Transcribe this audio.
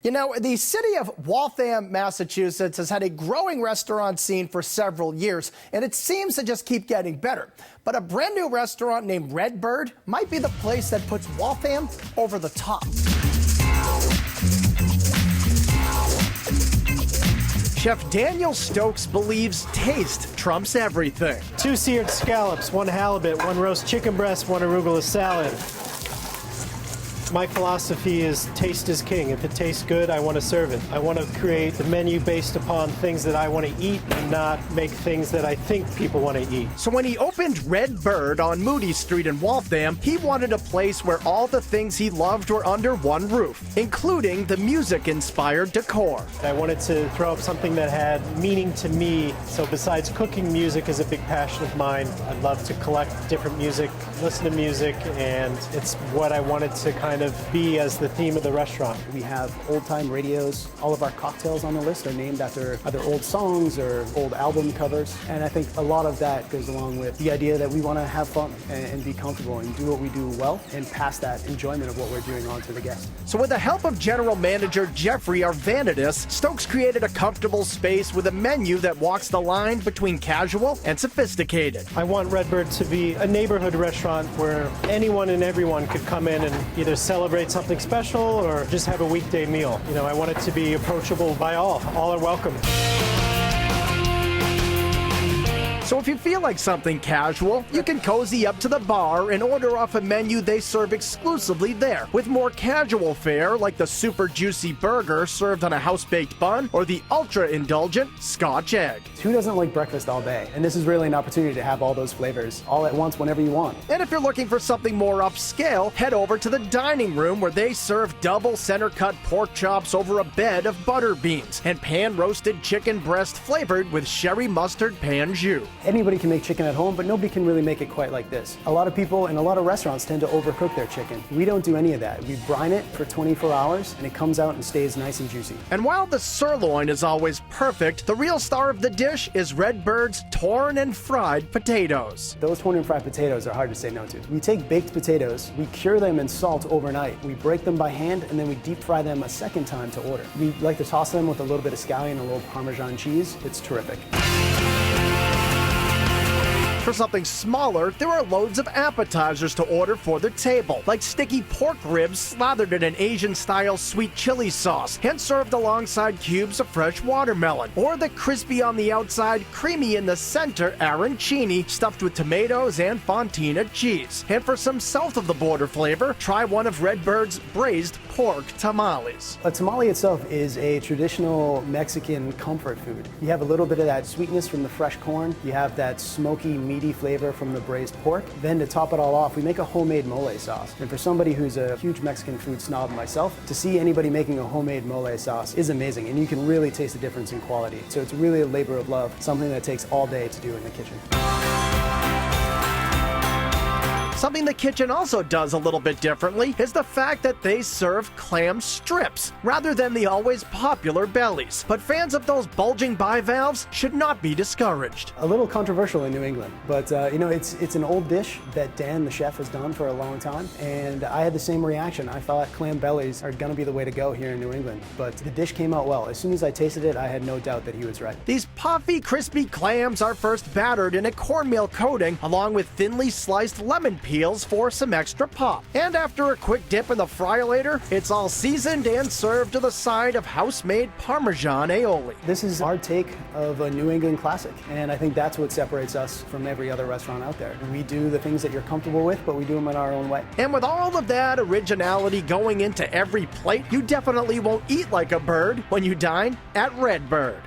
You know, the city of Waltham, Massachusetts has had a growing restaurant scene for several years, and it seems to just keep getting better. But a brand new restaurant named Redbird might be the place that puts Waltham over the top. Chef Daniel Stokes believes taste trumps everything. 2 seared scallops, 1 halibut, 1 roast chicken breast, 1 arugula salad. My philosophy is taste is king. If it tastes good, I want to serve it. I want to create the menu based upon things that I want to eat and not make things that I think people want to eat. So when he opened Redbird on Moody Street in Waltham, he wanted a place where all the things he loved were under one roof, including the music-inspired decor. I wanted to throw up something that had meaning to me. So besides cooking, music is a big passion of mine. I love to collect different music, listen to music, and it's what I wanted to kind of be as the theme of the restaurant. We have old-time radios. All of our cocktails on the list are named after either old songs or old album covers. And I think a lot of that goes along with the idea that we want to have fun and be comfortable and do what we do well and pass that enjoyment of what we're doing on to the guests. So with the help of General Manager Jeffrey Arvanitis, Stokes created a comfortable space with a menu that walks the line between casual and sophisticated. I want Redbird to be a neighborhood restaurant where anyone and everyone could come in and either celebrate something special or just have a weekday meal. You know, I want it to be approachable by all. All are welcome. So if you feel like something casual, you can cozy up to the bar and order off a menu they serve exclusively there, with more casual fare like the super juicy burger served on a house-baked bun or the ultra-indulgent Scotch egg. Who doesn't like breakfast all day? And this is really an opportunity to have all those flavors all at once whenever you want. And if you're looking for something more upscale, head over to the dining room where they serve double center-cut pork chops over a bed of butter beans and pan-roasted chicken breast flavored with sherry mustard pan jus. Anybody can make chicken at home, but nobody can really make it quite like this. A lot of people and a lot of restaurants tend to overcook their chicken. We don't do any of that. We brine it for 24 hours and it comes out and stays nice and juicy. And while the sirloin is always perfect, the real star of the dish is Redbird's torn and fried potatoes. Those torn and fried potatoes are hard to say no to. We take baked potatoes, we cure them in salt overnight, we break them by hand, and then we deep fry them a second time to order. We like to toss them with a little bit of scallion and a little Parmesan cheese. It's terrific. For something smaller, there are loads of appetizers to order for the table, like sticky pork ribs slathered in an Asian-style sweet chili sauce and served alongside cubes of fresh watermelon, or the crispy on the outside, creamy in the center arancini stuffed with tomatoes and fontina cheese. And for some south-of-the-border flavor, try one of Redbird's braised pork tamales. A tamale itself is a traditional Mexican comfort food. You have a little bit of that sweetness from the fresh corn, you have that smoky, meaty flavor from the braised pork. Then to top it all off, we make a homemade mole sauce. And for somebody who's a huge Mexican food snob myself, to see anybody making a homemade mole sauce is amazing, and you can really taste the difference in quality. So it's really a labor of love, something that takes all day to do in the kitchen. Something the kitchen also does a little bit differently is the fact that they serve clam strips rather than the always popular bellies. But fans of those bulging bivalves should not be discouraged. A little controversial in New England, but you know, it's an old dish that Dan, the chef, has done for a long time, and I had the same reaction. I thought clam bellies are gonna be the way to go here in New England, but the dish came out well. As soon as I tasted it, I had no doubt that he was right. These puffy, crispy clams are first battered in a cornmeal coating along with thinly sliced lemon peels for some extra pop. And after a quick dip in the fryolator, it's all seasoned and served to the side of house-made Parmesan aioli. This is our take of a New England classic, and I think that's what separates us from every other restaurant out there. We do the things that you're comfortable with, but we do them in our own way. And with all of that originality going into every plate, you definitely won't eat like a bird when you dine at Redbird.